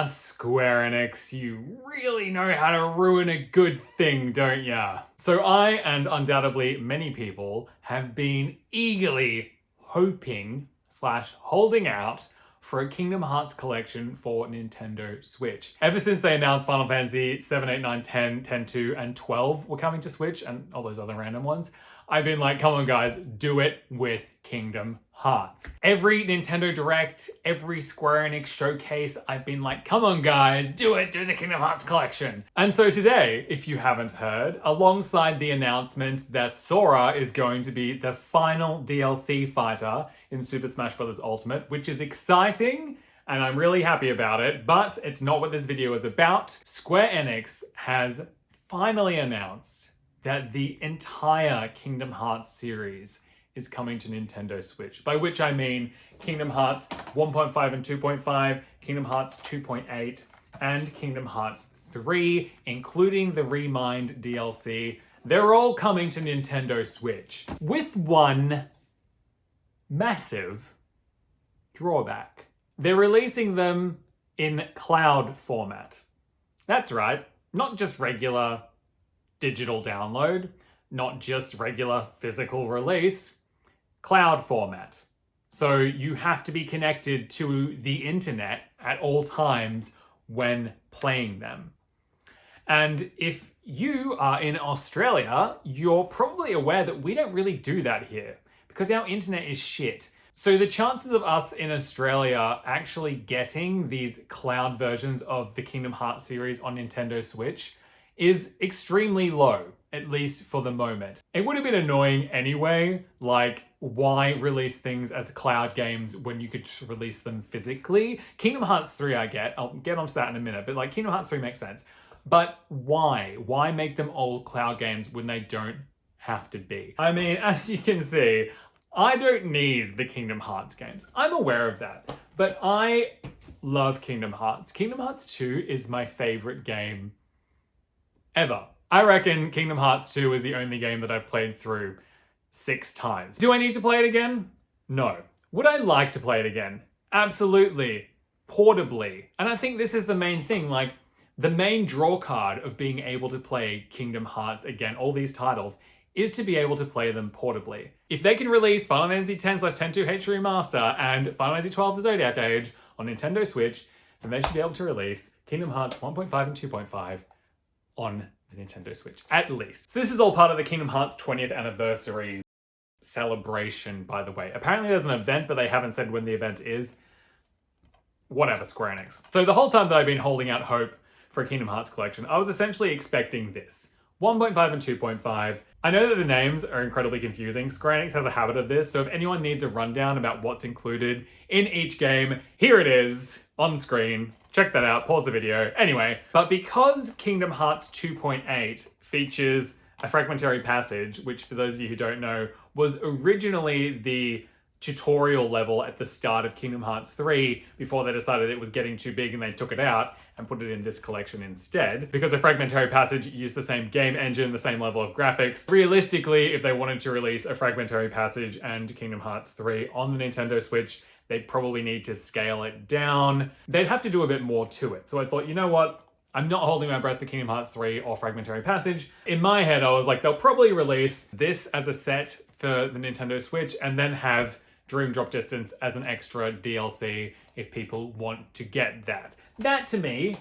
Square Enix, you really know how to ruin a good thing, don't ya? So I, and undoubtedly many people, have been eagerly hoping slash holding out for a Kingdom Hearts collection for Nintendo Switch. Ever since they announced Final Fantasy VII, VIII, IX, X, X-2, and 12 were coming to Switch, and all those other random ones, I've been like, come on guys, do it with Kingdom Hearts. Every Nintendo Direct, every Square Enix showcase, I've been like, come on guys, do it, do the Kingdom Hearts collection. And so today, if you haven't heard, alongside the announcement that Sora is going to be the final DLC fighter in Super Smash Bros. Ultimate, which is exciting, and I'm really happy about it, but it's not what this video is about. Square Enix has finally announced that the entire Kingdom Hearts series is coming to Nintendo Switch, by which I mean Kingdom Hearts 1.5 and 2.5, Kingdom Hearts 2.8, and Kingdom Hearts 3, including the Remind DLC. They're all coming to Nintendo Switch, with one massive drawback. They're releasing them in cloud format. That's right, not just regular digital download, not just regular physical release, cloud format. So you have to be connected to the internet at all times when playing them. And if you are in Australia, you're probably aware that we don't really do that here because our internet is shit. So the chances of us in Australia actually getting these cloud versions of the Kingdom Hearts series on Nintendo Switch is extremely low, at least for the moment. It would have been annoying anyway, like why release things as cloud games when you could just release them physically? Kingdom Hearts 3 I'll get onto that in a minute, but like Kingdom Hearts 3 makes sense. But why? Why make them all cloud games when they don't have to be? I mean, as you can see, I don't need the Kingdom Hearts games. I'm aware of that, but I love Kingdom Hearts. Kingdom Hearts 2 is my favorite game ever. I reckon Kingdom Hearts 2 is the only game that I've played through 6 times. Do I need to play it again? No. Would I like to play it again? Absolutely. Portably. And I think this is the main thing, like the main draw card of being able to play Kingdom Hearts again, all these titles, is to be able to play them portably. If they can release Final Fantasy X/10-2 HD Remaster and Final Fantasy XII The Zodiac Age on Nintendo Switch, then they should be able to release Kingdom Hearts 1.5 and 2.5 on the Nintendo Switch, at least. So this is all part of the Kingdom Hearts 20th anniversary celebration, by the way. Apparently there's an event, but they haven't said when the event is. Whatever, Square Enix. So the whole time that I've been holding out hope for a Kingdom Hearts collection, I was essentially expecting this. 1.5 and 2.5. I know that the names are incredibly confusing. Square Enix has a habit of this, so if anyone needs a rundown about what's included in each game, here it is on screen. Check that out, pause the video. Anyway, but because Kingdom Hearts 2.8 features a fragmentary passage, which for those of you who don't know, was originally the tutorial level at the start of Kingdom Hearts 3 before they decided it was getting too big and they took it out and put it in this collection instead. Because a fragmentary passage used the same game engine, the same level of graphics. Realistically, if they wanted to release a fragmentary passage and Kingdom Hearts 3 on the Nintendo Switch, they'd probably need to scale it down. They'd have to do a bit more to it. So I thought, you know what? I'm not holding my breath for Kingdom Hearts 3 or Fragmentary Passage. In my head, I was like, they'll probably release this as a set for the Nintendo Switch and then have Dream Drop Distance as an extra DLC if people want to get that. That, to me,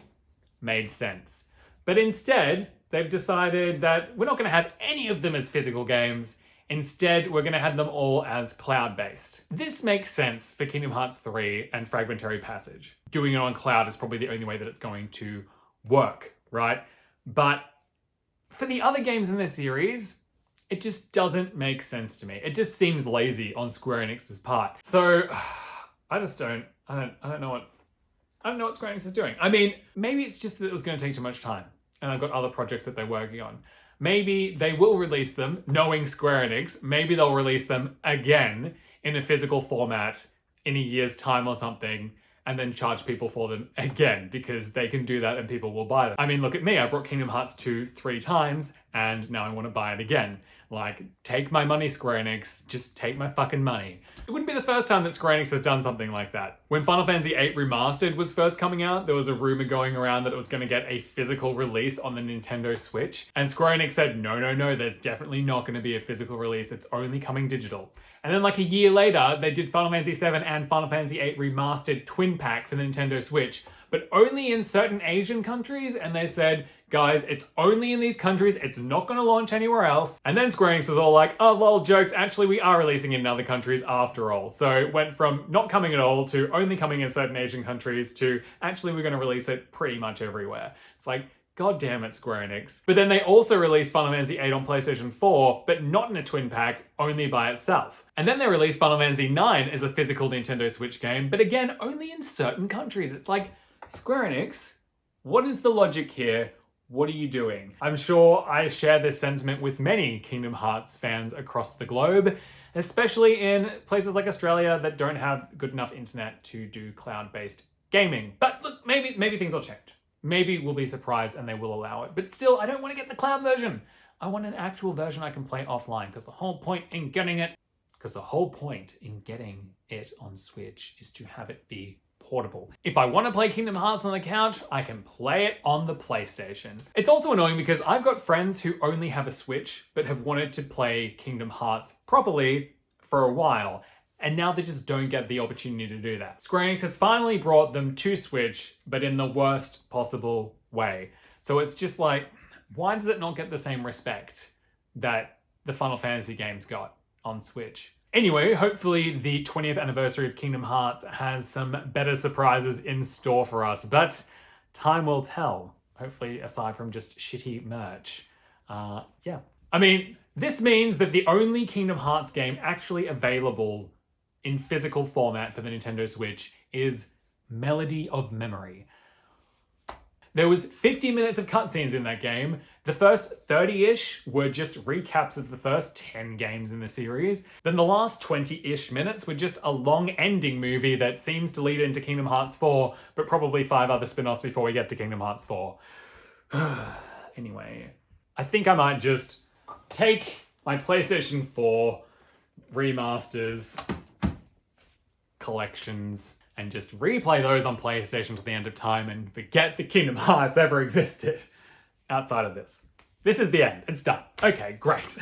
made sense. But instead, they've decided that we're not going to have any of them as physical games. Instead, we're going to have them all as cloud-based. This makes sense for Kingdom Hearts 3 and Fragmentary Passage. Doing it on cloud is probably the only way that it's going to work, right? But for the other games in the series, it just doesn't make sense to me. It just seems lazy on Square Enix's part. So I don't know what Square Enix is doing. I mean, maybe it's just that it was going to take too much time and I've got other projects that they're working on. Maybe they will release them, knowing Square Enix, maybe they'll release them again in a physical format in a year's time or something, and then charge people for them again, because they can do that and people will buy them. I mean, look at me, I brought Kingdom Hearts 2 3 times, and now I want to buy it again. Like, take my money, Square Enix. Just take my fucking money. It wouldn't be the first time that Square Enix has done something like that. When Final Fantasy VIII Remastered was first coming out, there was a rumor going around that it was going to get a physical release on the Nintendo Switch. And Square Enix said, no, there's definitely not going to be a physical release. It's only coming digital. And then like a year later, they did Final Fantasy VII and Final Fantasy VIII Remastered Twin Pack for the Nintendo Switch, but only in certain Asian countries. And they said, guys, it's only in these countries. It's not going to launch anywhere else. And then Square Enix was all like, oh, lol, jokes. Actually, we are releasing it in other countries after all. So it went from not coming at all to only coming in certain Asian countries to actually we're going to release it pretty much everywhere. It's like, God damn it, Square Enix. But then they also released Final Fantasy VIII on PlayStation 4, but not in a twin pack, only by itself. And then they released Final Fantasy IX as a physical Nintendo Switch game, but again, only in certain countries. It's like, Square Enix, what is the logic here? What are you doing? I'm sure I share this sentiment with many Kingdom Hearts fans across the globe, especially in places like Australia that don't have good enough internet to do cloud-based gaming. But look, maybe things will change. Maybe we'll be surprised and they will allow it. But still, I don't want to get the cloud version. I want an actual version I can play offline, because the whole point in getting it on Switch is to have it be portable. If I want to play Kingdom Hearts on the couch, I can play it on the PlayStation. It's also annoying because I've got friends who only have a Switch but have wanted to play Kingdom Hearts properly for a while, and now they just don't get the opportunity to do that. Square Enix has finally brought them to Switch, but in the worst possible way. So it's just like, why does it not get the same respect that the Final Fantasy games got on Switch? Anyway, hopefully the 20th anniversary of Kingdom Hearts has some better surprises in store for us, but time will tell. Hopefully, aside from just shitty merch. Yeah. I mean, this means that the only Kingdom Hearts game actually available in physical format for the Nintendo Switch is Melody of Memory. There was 50 minutes of cutscenes in that game. The first 30-ish were just recaps of the first 10 games in the series. Then the last 20-ish minutes were just a long ending movie that seems to lead into Kingdom Hearts 4, but probably 5 other spin-offs before we get to Kingdom Hearts 4. Anyway, I think I might just take my PlayStation 4 remasters, collections, and just replay those on PlayStation to the end of time and forget that Kingdom Hearts ever existed outside of this. This is the end. It's done. Okay, great.